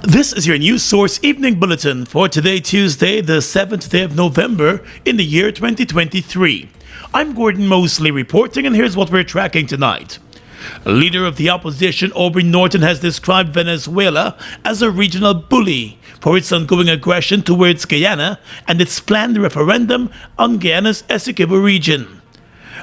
This is your news source evening bulletin for today, Tuesday, the 7th day of November in the year 2023. I'm Gordon Mosley reporting, and here's what we're tracking tonight. Leader of the opposition, Aubrey Norton, has described Venezuela as a regional bully for its ongoing aggression towards Guyana and its planned referendum on Guyana's Essequibo region.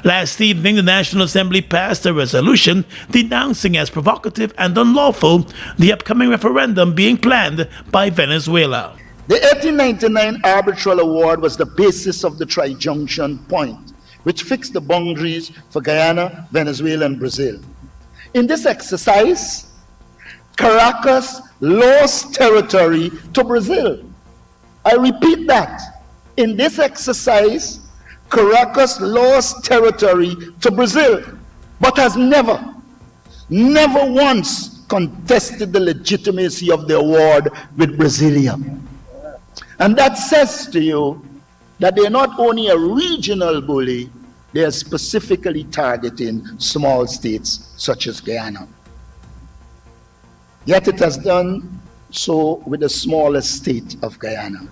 Last evening, the National Assembly passed a resolution denouncing as provocative and unlawful the upcoming referendum being planned by Venezuela. The 1899 arbitral award was the basis of the Trijunction Point, which fixed the boundaries for Guyana, Venezuela, and Brazil. In this exercise, Caracas lost territory to Brazil. I repeat that. In this exercise, Caracas lost territory to Brazil, but has never once contested the legitimacy of the award with Brasilia. And that says to you that they're not only a regional bully, they are specifically targeting small states such as Guyana. Yet it has done so with the smallest state of Guyana.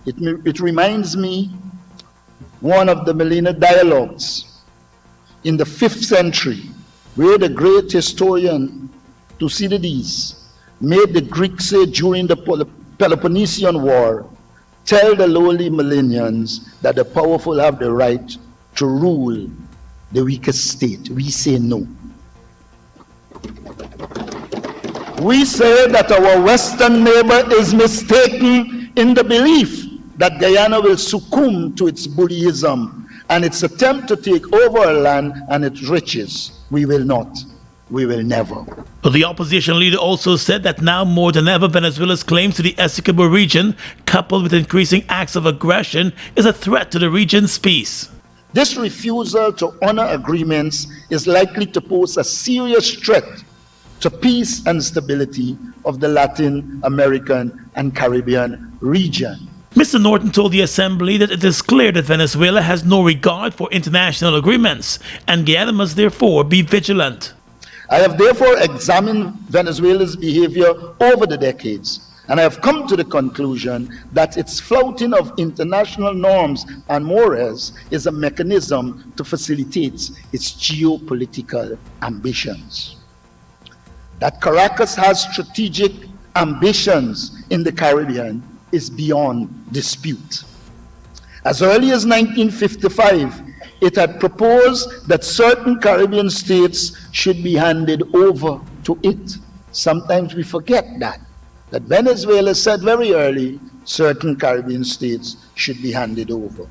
It reminds me one of the Millennium Dialogues in the 5th century, where the great historian Thucydides made the Greeks say during the Peloponnesian War, tell the lowly Millennians that the powerful have the right to rule the weakest state. We say no. We say that our Western neighbor is mistaken in the belief that Guyana will succumb to its bullyism and its attempt to take over our land and its riches. We will not. We will never. The opposition leader also said that now more than ever, Venezuela's claims to the Essequibo region, coupled with increasing acts of aggression, is a threat to the region's peace. This refusal to honor agreements is likely to pose a serious threat to peace and stability of the Latin American and Caribbean region. Mr. Norton told the Assembly that it is clear that Venezuela has no regard for international agreements, and Guyana must therefore be vigilant. I have therefore examined Venezuela's behavior over the decades, and I have come to the conclusion that its flouting of international norms and mores is a mechanism to facilitate its geopolitical ambitions. That Caracas has strategic ambitions in the Caribbean is beyond dispute. As early as 1955, it had proposed that certain Caribbean states should be handed over to it. Sometimes we forget that Venezuela said very early certain Caribbean states should be handed over.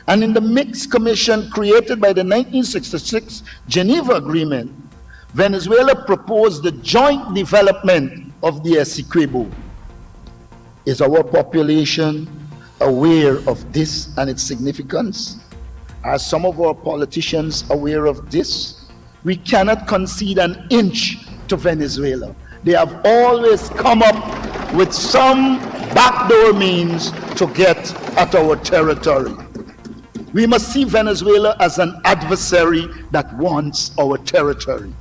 And in the mixed commission created by the 1966 Geneva Agreement, Venezuela proposed the joint development of the Essequibo. Is our population aware of this and its significance? Are some of our politicians aware of this? We cannot concede an inch to Venezuela. They have always come up with some backdoor means to get at our territory. We must see Venezuela as an adversary that wants our territory.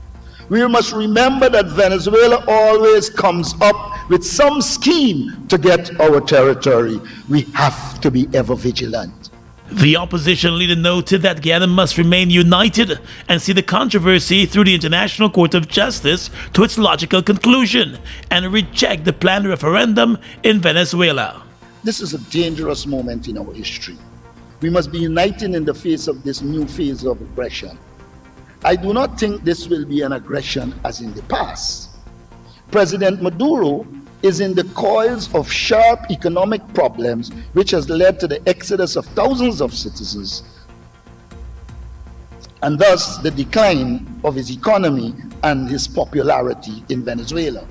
We must remember that Venezuela always comes up with some scheme to get our territory. We have to be ever vigilant. The opposition leader noted that Guyana must remain united and see the controversy through the International Court of Justice to its logical conclusion and reject the planned referendum in Venezuela. This is a dangerous moment in our history. We must be united in the face of this new phase of aggression. I do not think this will be an aggression as in the past. President Maduro is in the coils of sharp economic problems, which has led to the exodus of thousands of citizens, and thus the decline of his economy and his popularity in Venezuela.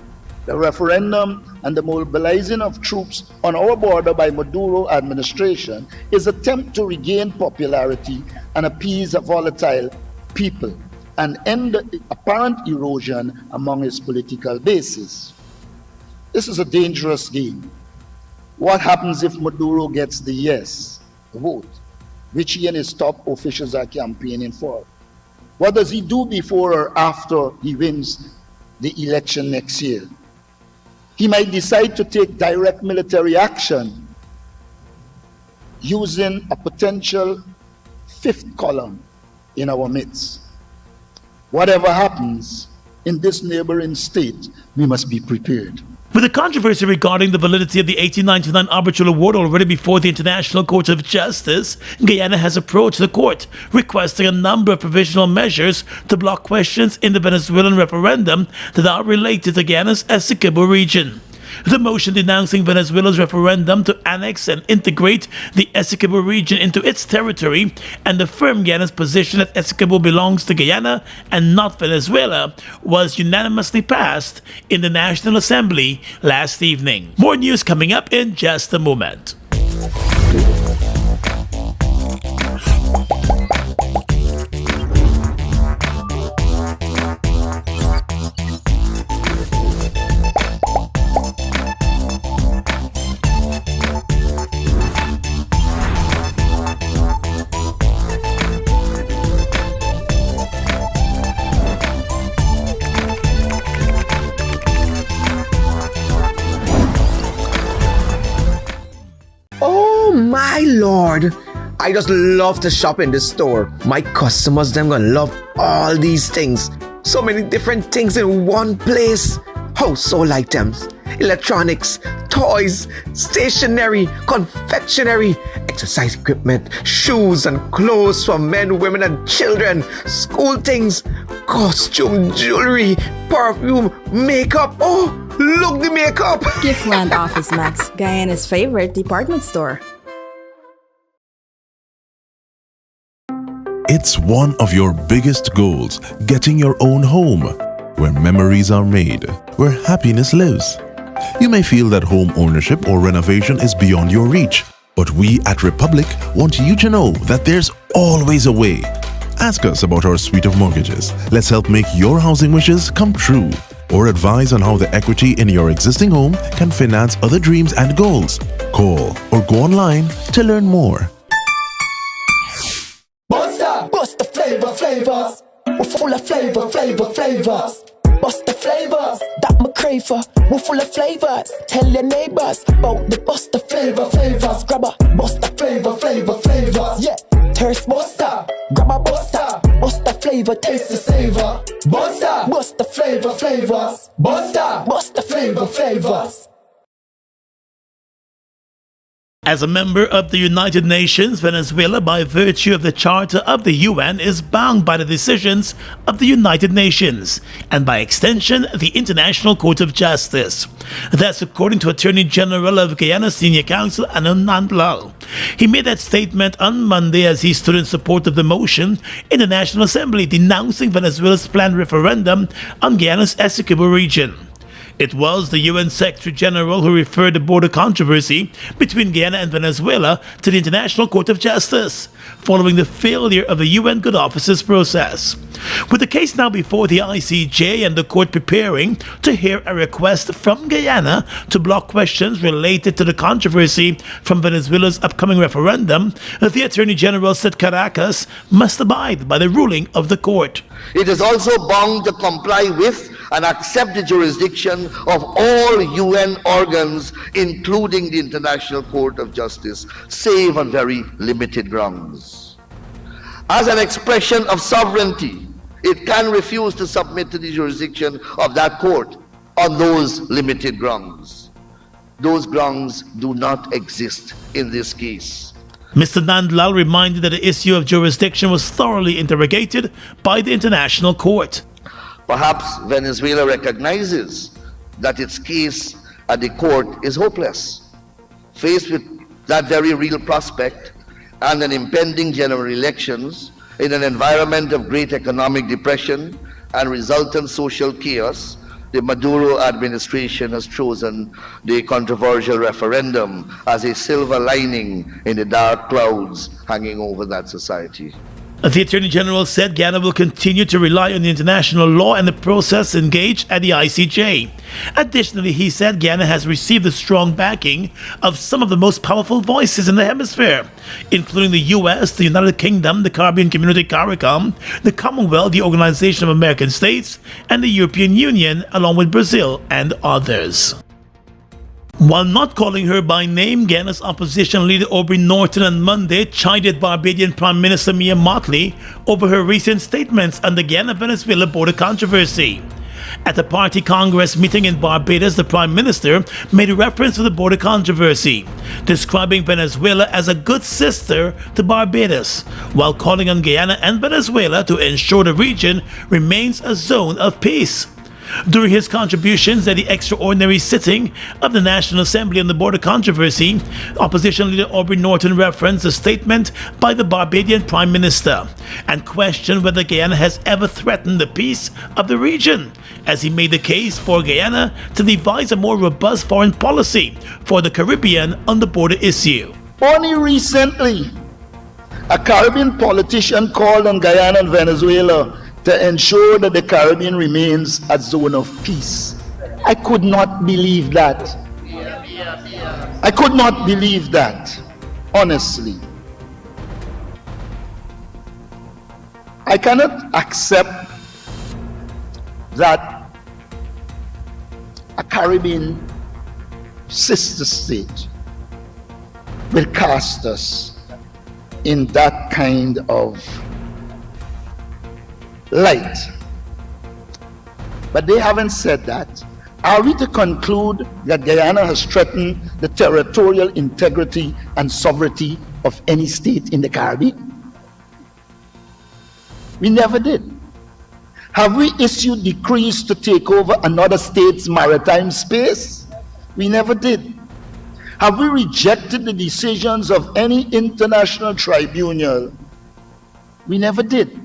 The referendum and the mobilizing of troops on our border by Maduro administration is an attempt to regain popularity and appease a volatile people and end the apparent erosion among his political bases. This is a dangerous game. What happens if Maduro gets the yes vote, which he and his top officials are campaigning for? What does he do before or after he wins the election next year? he might decide to take direct military action using a potential fifth column in our midst. Whatever happens in this neighboring state, we must be prepared. With the controversy regarding the validity of the 1899 arbitral award already before the International Court of Justice, Guyana has approached the court, requesting a number of provisional measures to block questions in the Venezuelan referendum that are related to Guyana's Essequibo region. The motion denouncing Venezuela's referendum to annex and integrate the Essequibo region into its territory and affirm Guyana's position that Essequibo belongs to Guyana and not Venezuela was unanimously passed in the National Assembly last evening. More news coming up in just a moment. My lord, I just love to shop in this store. My customers, them gonna love all these things. So many different things in one place. Household items, electronics, toys, stationery, confectionery, exercise equipment, shoes and clothes for men, women and children, school things, costume, jewelry, perfume, makeup. Oh, look the makeup! Giftland Office Max, Guyana's favorite department store. It's one of your biggest goals, getting your own home, where memories are made, where happiness lives. You may feel that home ownership or renovation is beyond your reach, but we at Republic want you to know that there's always a way. Ask us about our suite of mortgages. Let's help make your housing wishes come true. Or advise on how the equity in your existing home can finance other dreams and goals. Call or go online to learn more. Bust the flavors. We're full of flavors. Bust the flavors, that my crave for. We're full of flavors. Tell your neighbors about the bust the flavors. Grab a bust the flavors. Yeah, thirst buster. Grab a buster. Bust the flavor, taste the savor. Bust the flavors. Bust the flavors. As a member of the United Nations, Venezuela, by virtue of the Charter of the UN, is bound by the decisions of the United Nations and, by extension, the International Court of Justice. That's according to Attorney General of Guyana Senior Counsel Anand Lal. He made that statement on Monday as he stood in support of the motion in the National Assembly denouncing Venezuela's planned referendum on Guyana's Essequibo region. It was the UN Secretary General who referred the border controversy between Guyana and Venezuela to the International Court of Justice, following the failure of the UN Good Offices process. With the case now before the ICJ and the court preparing to hear a request from Guyana to block questions related to the controversy from Venezuela's upcoming referendum, the Attorney General said Caracas must abide by the ruling of the court. It is also bound to comply with and accept the jurisdiction of all UN organs, including the International Court of Justice, save on very limited grounds. As an expression of sovereignty, it can refuse to submit to the jurisdiction of that court on those limited grounds. Those grounds do not exist in this case. Mr. Nandlal reminded that the issue of jurisdiction was thoroughly interrogated by the International Court. Perhaps Venezuela recognizes that its case at the court is hopeless. Faced with that very real prospect and an impending general elections in an environment of great economic depression and resultant social chaos, the Maduro administration has chosen the controversial referendum as a silver lining in the dark clouds hanging over that society. The Attorney General said Guyana will continue to rely on the international law and the process engaged at the ICJ. Additionally, he said Guyana has received the strong backing of some of the most powerful voices in the hemisphere, including the US, the United Kingdom, the Caribbean Community CARICOM, the Commonwealth, the Organization of American States, and the European Union, along with Brazil and others. While not calling her by name, Guyana's opposition leader Aubrey Norton on Monday chided Barbadian Prime Minister Mia Mottley over her recent statements on the Guyana-Venezuela border controversy. At a party Congress meeting in Barbados, the Prime Minister made reference to the border controversy, describing Venezuela as a good sister to Barbados, while calling on Guyana and Venezuela to ensure the region remains a zone of peace. During his contributions at the extraordinary sitting of the National Assembly on the border controversy, opposition leader Aubrey Norton referenced a statement by the Barbadian Prime Minister and questioned whether Guyana has ever threatened the peace of the region, as he made the case for Guyana to devise a more robust foreign policy for the Caribbean on the border issue. Only recently, a Caribbean politician called on Guyana and Venezuela to ensure that the Caribbean remains a zone of peace. I could not believe that. I could not believe that, honestly. I cannot accept that a Caribbean sister state will cast us in that kind of light. But they haven't said that. Are we to conclude that Guyana has threatened the territorial integrity and sovereignty of any state in the Caribbean? We never did. Have we issued decrees to take over another state's maritime space? We never did. Have we rejected the decisions of any international tribunal? We never did.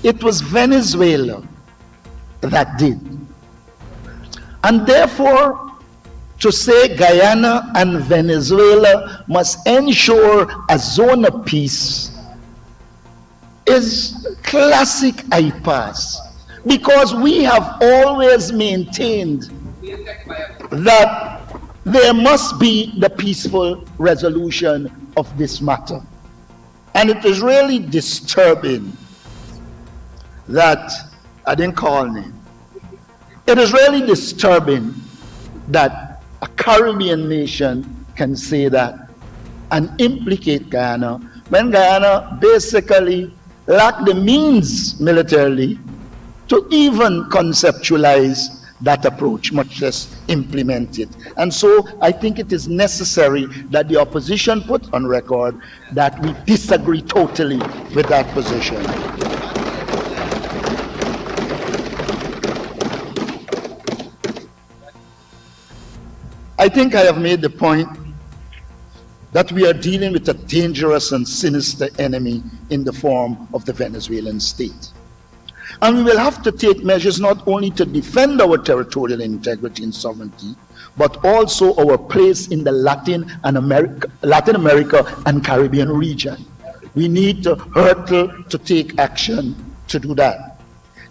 It was Venezuela that did. And therefore, to say Guyana and Venezuela must ensure a zone of peace is classic impasse, because we have always maintained that there must be the peaceful resolution of this matter. And it is really disturbing that I didn't call name. It is really disturbing that a Caribbean nation can say that and implicate Guyana when Guyana basically lacked the means militarily to even conceptualize that approach, much less implement it. And so I think it is necessary that the opposition put on record that we disagree totally with that position. I think I have made the point that we are dealing with a dangerous and sinister enemy in the form of the Venezuelan state. And we will have to take measures not only to defend our territorial integrity and sovereignty, but also our place in the Latin America and Caribbean region. We need to hurtle to take action to do that.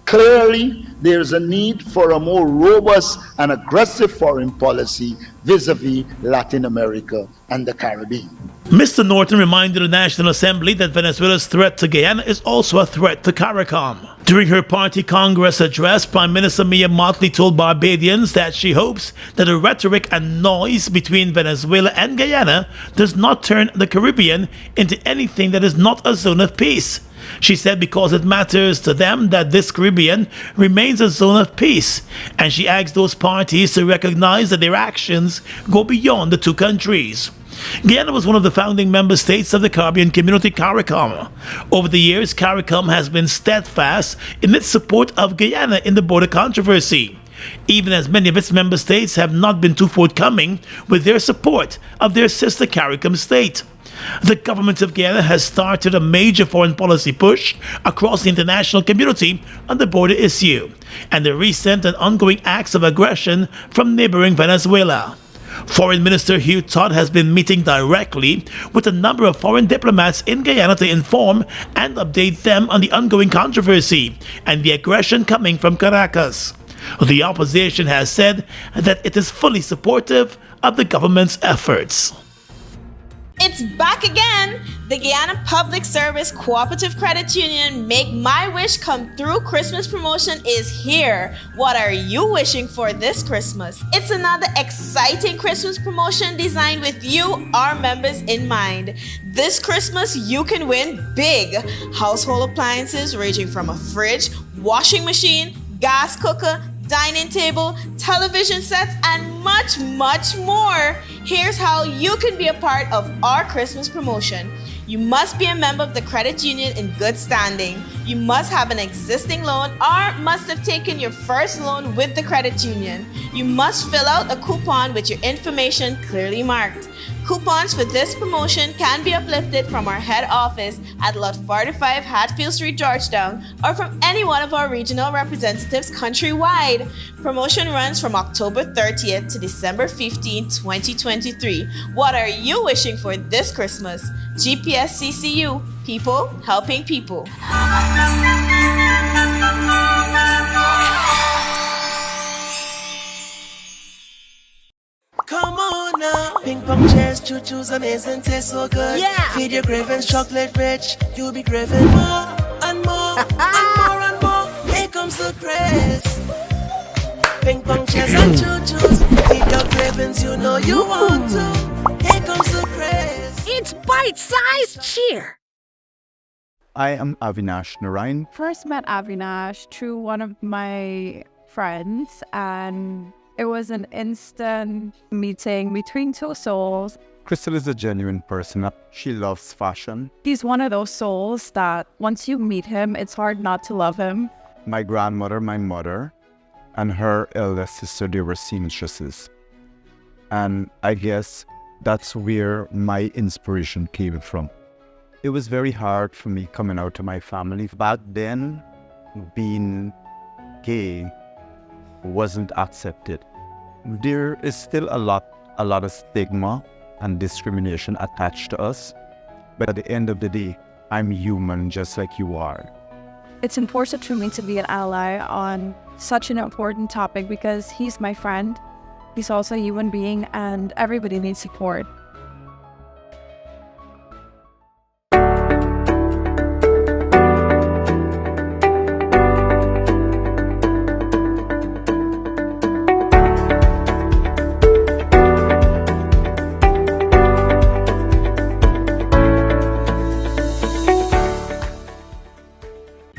Clearly, there is a need for a more robust and aggressive foreign policy vis-a-vis Latin America and the Caribbean. Mr. Norton reminded the National Assembly that Venezuela's threat to Guyana is also a threat to CARICOM. During her party Congress address, Prime Minister Mia Mottley told Barbadians that she hopes that the rhetoric and noise between Venezuela and Guyana does not turn the Caribbean into anything that is not a zone of peace. She said because it matters to them that this Caribbean remains a zone of peace, and she asked those parties to recognize that their actions go beyond the two countries. Guyana was one of the founding member states of the Caribbean Community CARICOM. Over the years, CARICOM has been steadfast in its support of Guyana in the border controversy, even as many of its member states have not been too forthcoming with their support of their sister CARICOM state. The government of Guyana has started a major foreign policy push across the international community on the border issue and the recent and ongoing acts of aggression from neighboring Venezuela. Foreign Minister Hugh Todd has been meeting directly with a number of foreign diplomats in Guyana to inform and update them on the ongoing controversy and the aggression coming from Caracas. The opposition has said that it is fully supportive of the government's efforts. It's back again! The Guyana Public Service Cooperative Credit Union Make My Wish Come Through Christmas promotion is here. What are you wishing for this Christmas? It's another exciting Christmas promotion designed with you, our members, in mind. This Christmas, you can win big. Household appliances ranging from a fridge, washing machine, gas cooker, dining table, television sets, and much, much more. Here's how you can be a part of our Christmas promotion. You must be a member of the credit union in good standing. You must have an existing loan or must have taken your first loan with the credit union. You must fill out a coupon with your information clearly marked. Coupons for this promotion can be uplifted from our head office at Lot 45 Hatfield Street, Georgetown, or from any one of our regional representatives countrywide. Promotion runs from October 30th to December 15, 2023. What are you wishing for this Christmas? GPSCCU, people helping people. Come on now. Ping pong chairs, choo-choos, amazing, taste so good. Yeah. Feed your cravings, chocolate rich. You'll be craving more and more and more and more. Here comes the craze. Ping pong chairs and choo-choos. Feed your cravings, you know you want to. Here comes the craze. It's bite-sized cheer. I am Avinash Narayan. First met Avinash through one of my friends, and it was an instant meeting between two souls. Crystal is a genuine person. She loves fashion. He's one of those souls that once you meet him, it's hard not to love him. My grandmother, my mother, and her eldest sister, they were seamstresses. And I guess that's where my inspiration came from. It was very hard for me coming out to my family. Back then, being gay wasn't accepted. There is still a lot of stigma and discrimination attached to us. But at the end of the day, I'm human just like you are. It's important for me to be an ally on such an important topic because he's my friend. He's also a human being and everybody needs support.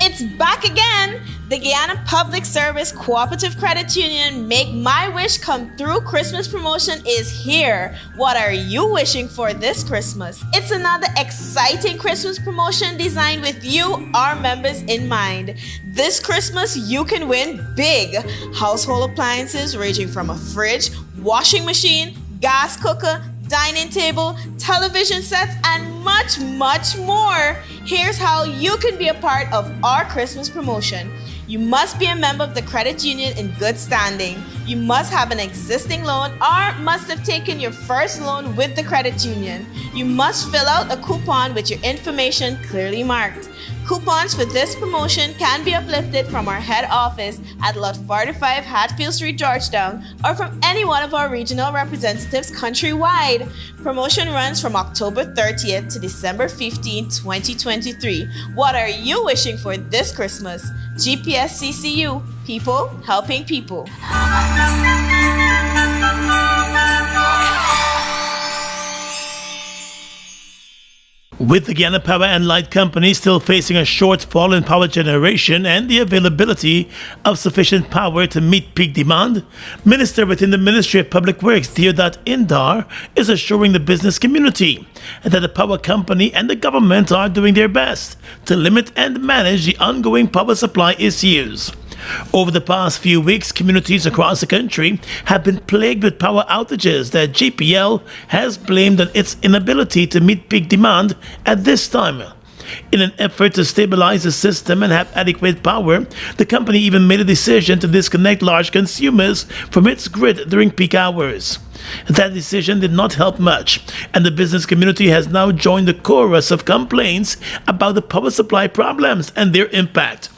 It's back again! The Guyana Public Service Cooperative Credit Union Make My Wish Come Through Christmas promotion is here. What are you wishing for this Christmas? It's another exciting Christmas promotion designed with you, our members, in mind. This Christmas, you can win big. Household appliances ranging from a fridge, washing machine, gas cooker, dining table, television sets, and much, much more. Here's how you can be a part of our Christmas promotion. You must be a member of the credit union in good standing. You must have an existing loan or must have taken your first loan with the credit union. You must fill out a coupon with your information clearly marked. Coupons for this promotion can be uplifted from our head office at Lot 45 Hatfield Street, Georgetown, or from any one of our regional representatives countrywide. Promotion runs from October 30th to December 15, 2023. What are you wishing for this Christmas? GPSCCU, people helping people. With the Guyana Power and Light Company still facing a shortfall in power generation and the availability of sufficient power to meet peak demand, Minister within the Ministry of Public Works, Deodat Indar, is assuring the business community that the power company and the government are doing their best to limit and manage the ongoing power supply issues. Over the past few weeks, communities across the country have been plagued with power outages that GPL has blamed on its inability to meet peak demand at this time. In an effort to stabilize the system and have adequate power, the company even made a decision to disconnect large consumers from its grid during peak hours. That decision did not help much, and the business community has now joined the chorus of complaints about the power supply problems and their impact.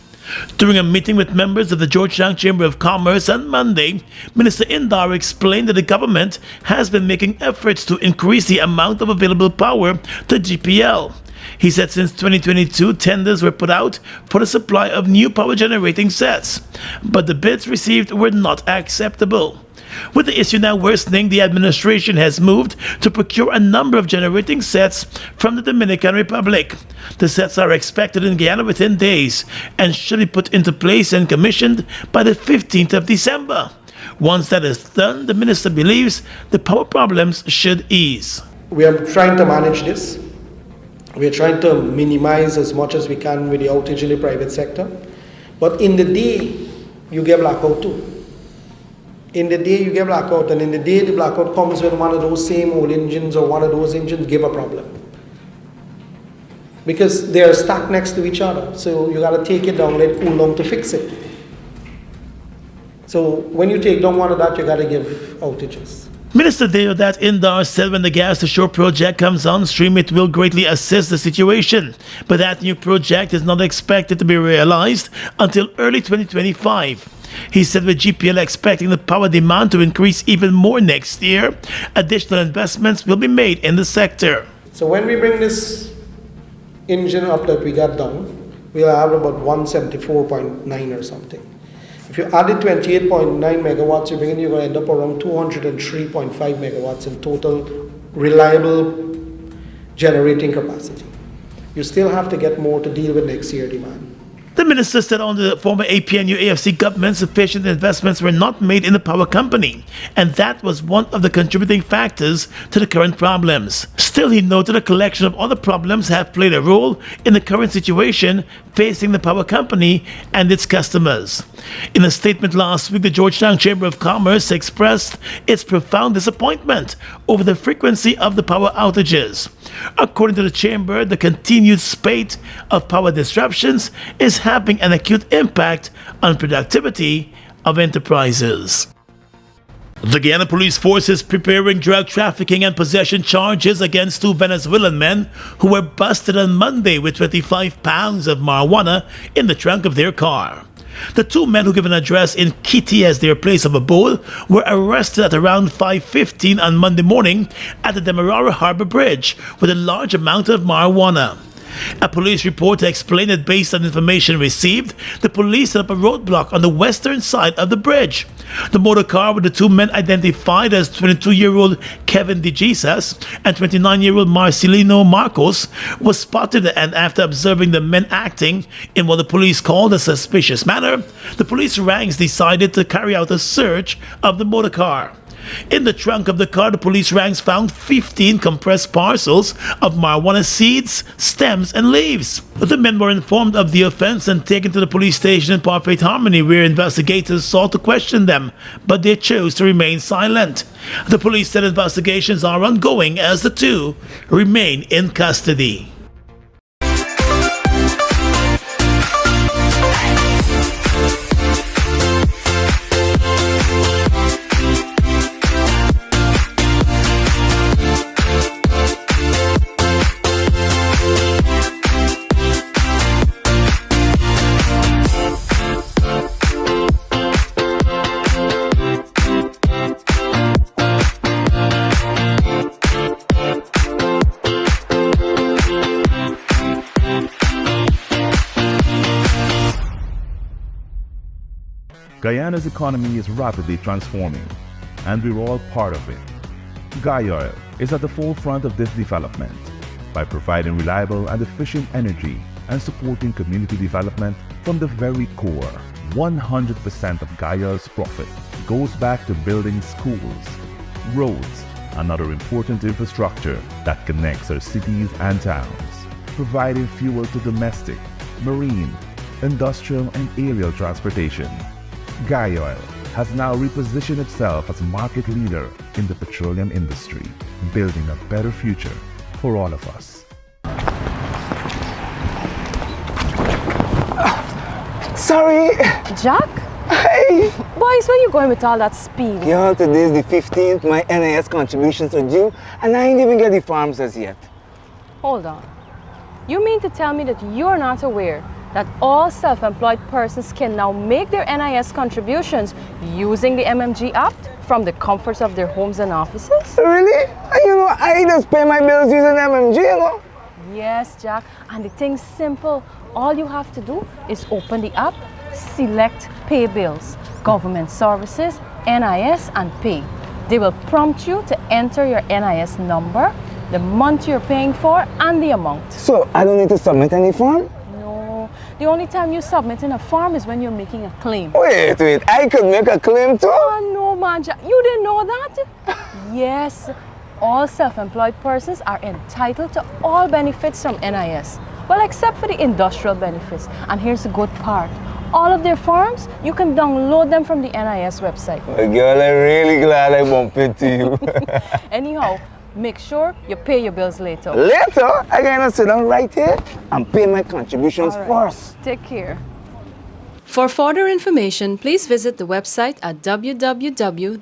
During a meeting with members of the Georgetown Chamber of Commerce on Monday, Minister Indar explained that the government has been making efforts to increase the amount of available power to GPL. He said since 2022, tenders were put out for the supply of new power generating sets, but the bids received were not acceptable. With the issue now worsening, the administration has moved to procure a number of generating sets from the Dominican Republic. The sets are expected in Guyana within days and should be put into place and commissioned by the 15th of December. Once that is done, the minister believes the power problems should ease. We are trying to manage this. We are trying to minimize as much as we can with the outage in the private sector. But in the day, you get blackout too. In the day you get blackout, and in the day the blackout comes when one of those same old engines or one of those engines give a problem. Because they are stacked next to each other. So you got to take it down, let it cool down to fix it. So when you take down one of that, you got to give outages. Minister Deodat Indar said when the Gas to Shore project comes on stream, it will greatly assist the situation. But that new project is not expected to be realized until early 2025. He said with GPL expecting the power demand to increase even more next year, additional investments will be made in the sector. So when we bring this engine up that we got done, we'll have about 174.9 or something. If you added 28.9 megawatts, you're going to end up around 203.5 megawatts in total reliable generating capacity. You still have to get more to deal with next year's demand. The minister said under the former APNU AFC government, sufficient investments were not made in the power company, and that was one of the contributing factors to the current problems. Still, he noted a collection of other problems have played a role in the current situation facing the power company and its customers. In a statement last week, the Georgetown Chamber of Commerce expressed its profound disappointment over the frequency of the power outages. According to the chamber, the continued spate of power disruptions is having an acute impact on productivity of enterprises. The Guyana Police Force is preparing drug trafficking and possession charges against two Venezuelan men who were busted on Monday with 25 pounds of marijuana in the trunk of their car. The two men who give an address in Kitty as their place of abode were arrested at around 5:15 on Monday morning at the Demerara Harbor Bridge with a large amount of marijuana. A police report explained that based on information received, the police set up a roadblock on the western side of the bridge. The motor car with the two men identified as 22-year-old Kevin De Jesus and 29-year-old Marcelino Marcos was spotted, and after observing the men acting in what the police called a suspicious manner, the police ranks decided to carry out a search of the motor car. In the trunk of the car, the police ranks found 15 compressed parcels of marijuana seeds, stems, and leaves. The men were informed of the offense and taken to the police station in Parfait Harmony, where investigators sought to question them, but they chose to remain silent. The police said investigations are ongoing as the two remain in custody. Guyana's economy is rapidly transforming, and we're all part of it. Guyoil is at the forefront of this development by providing reliable and efficient energy and supporting community development from the very core. 100% of Guyoil's profit goes back to building schools, roads, and other important infrastructure that connects our cities and towns, providing fuel to domestic, marine, industrial, and aerial transportation. Guyoil has now repositioned itself as a market leader in the petroleum industry, building a better future for all of us. Sorry! Jack? Hey! Boys, where you going with all that speed? Yo, today's the 15th, my NIS contributions are due, and I ain't even get the forms as yet. Hold on. You mean to tell me that you're not aware that all self-employed persons can now make their NIS contributions using the MMG app from the comforts of their homes and offices? Really? I just pay my bills using MMG. Yes, Jack, and the thing's simple. All you have to do is open the app, select Pay Bills, Government Services, NIS, and Pay. They will prompt you to enter your NIS number, the month you're paying for, and the amount. So I don't need to submit any form? No, the only time you submit in a form is when you're making a claim. Wait, I could make a claim too? Oh, no, man, Jack, you didn't know that? Yes, all self-employed persons are entitled to all benefits from NIS. Well, except for the industrial benefits. And here's the good part. All of their forms, you can download them from the NIS website. Well, girl, I'm really glad I bumped into you. Anyhow, make sure you pay your bills later. Later? I gotta sit down right here and pay my contributions first. Take care. For further information, please visit the website at www.nis.org.gy,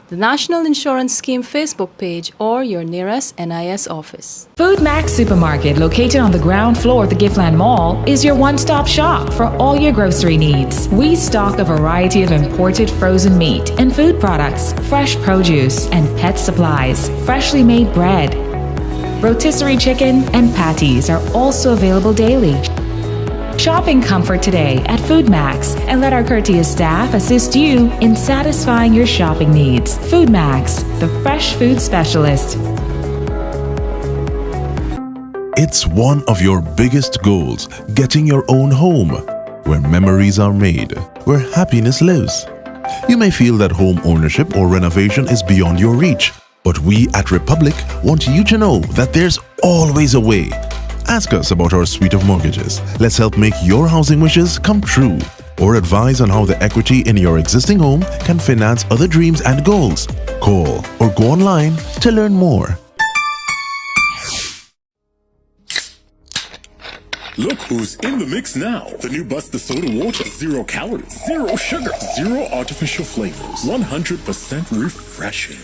the National Insurance Scheme Facebook page, or your nearest NIS office. Food Max Supermarket, located on the ground floor of the Giftland Mall, is your one-stop shop for all your grocery needs. We stock a variety of imported frozen meat and food products, fresh produce, and pet supplies, freshly made bread. Rotisserie chicken and patties are also available daily. Shop in comfort today at Food Max and let our courteous staff assist you in satisfying your shopping needs. Food Max, the fresh food specialist. It's one of your biggest goals, getting your own home, where memories are made, where happiness lives. You may feel that home ownership or renovation is beyond your reach, but we at Republic want you to know that there's always a way. Ask us about our suite of mortgages. Let's help make your housing wishes come true. Or advise on how the equity in your existing home can finance other dreams and goals. Call or go online to learn more. Look who's in the mix now. The new Buster Soda Water. 0 calories, 0 sugar, 0 artificial flavors. 100% refreshing.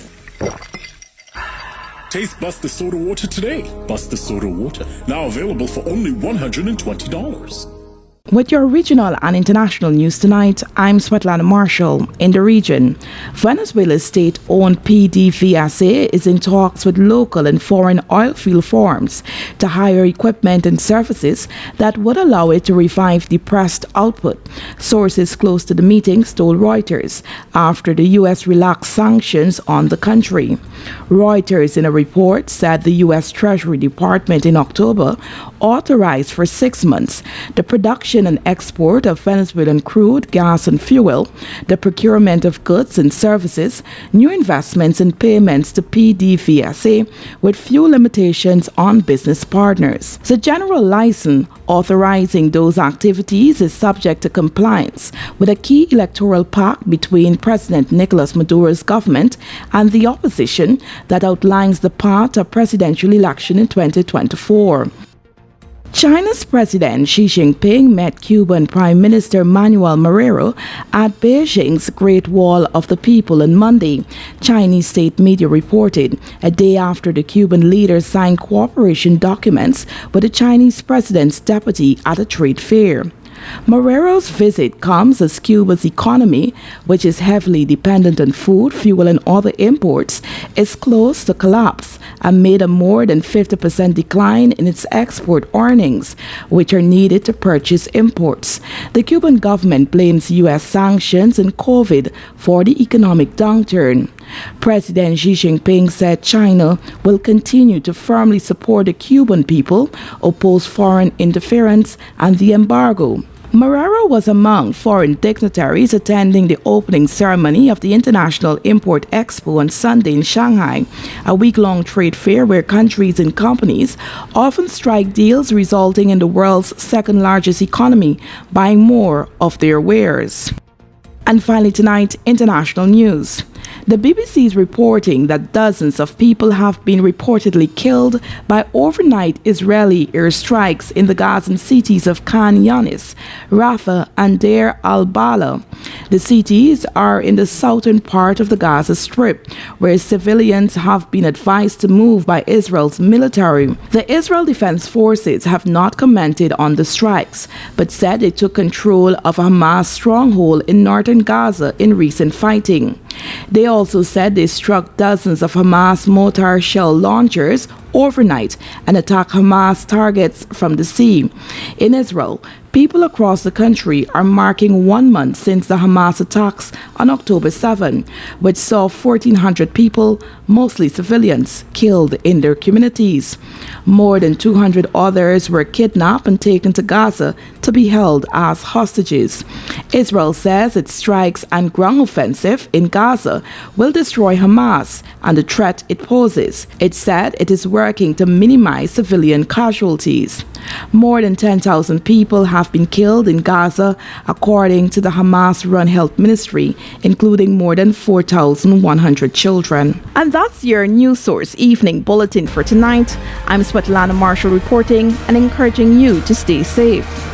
Taste Buster Soda Water today. Buster Soda Water. Now available for only $120. With your regional and international news tonight, I'm Svetlana Marshall. In the region, Venezuela's state-owned PDVSA is in talks with local and foreign oil field firms to hire equipment and services that would allow it to revive depressed output. Sources close to the meetings told Reuters after the U.S. relaxed sanctions on the country. Reuters, in a report, said the U.S. Treasury Department in October authorized for 6 months the production and export of Venezuelan crude, gas and fuel, the procurement of goods and services, new investments and payments to PDVSA with few limitations on business partners. The general license authorizing those activities is subject to compliance with a key electoral pact between President Nicolas Maduro's government and the opposition that outlines the path to presidential election in 2024. China's President Xi Jinping met Cuban Prime Minister Manuel Marrero at Beijing's Great Wall of the People on Monday, Chinese state media reported, a day after the Cuban leader signed cooperation documents with the Chinese president's deputy at a trade fair. Marrero's visit comes as Cuba's economy, which is heavily dependent on food, fuel and other imports, is close to collapse amid a more than 50% decline in its export earnings, which are needed to purchase imports. The Cuban government blames U.S. sanctions and COVID for the economic downturn. President Xi Jinping said China will continue to firmly support the Cuban people, oppose foreign interference and the embargo. Marrero was among foreign dignitaries attending the opening ceremony of the International Import Expo on Sunday in Shanghai, a week-long trade fair where countries and companies often strike deals resulting in the world's second-largest economy buying more of their wares. And finally tonight, international news. The BBC is reporting that dozens of people have been reportedly killed by overnight Israeli airstrikes in the Gazan cities of Khan Yunis, Rafah, and Deir al-Bala. The cities are in the southern part of the Gaza Strip, where civilians have been advised to move by Israel's military. The Israel Defense Forces have not commented on the strikes, but said they took control of a Hamas stronghold in northern Gaza in recent fighting. They also said they struck dozens of Hamas mortar shell launchers overnight and attacked Hamas targets from the sea. In Israel, people across the country are marking 1 month since the Hamas attacks on October 7, which saw 1,400 people, mostly civilians, killed in their communities. More than 200 others were kidnapped and taken to Gaza to be held as hostages. Israel says its strikes and ground offensive in Gaza will destroy Hamas and the threat it poses. It said it is working to minimize civilian casualties. More than 10,000 people have been killed in Gaza, according to the Hamas-run health ministry, including more than 4,100 children. And that's your News Source Evening Bulletin for tonight. I'm Svetlana Marshall reporting and encouraging you to stay safe.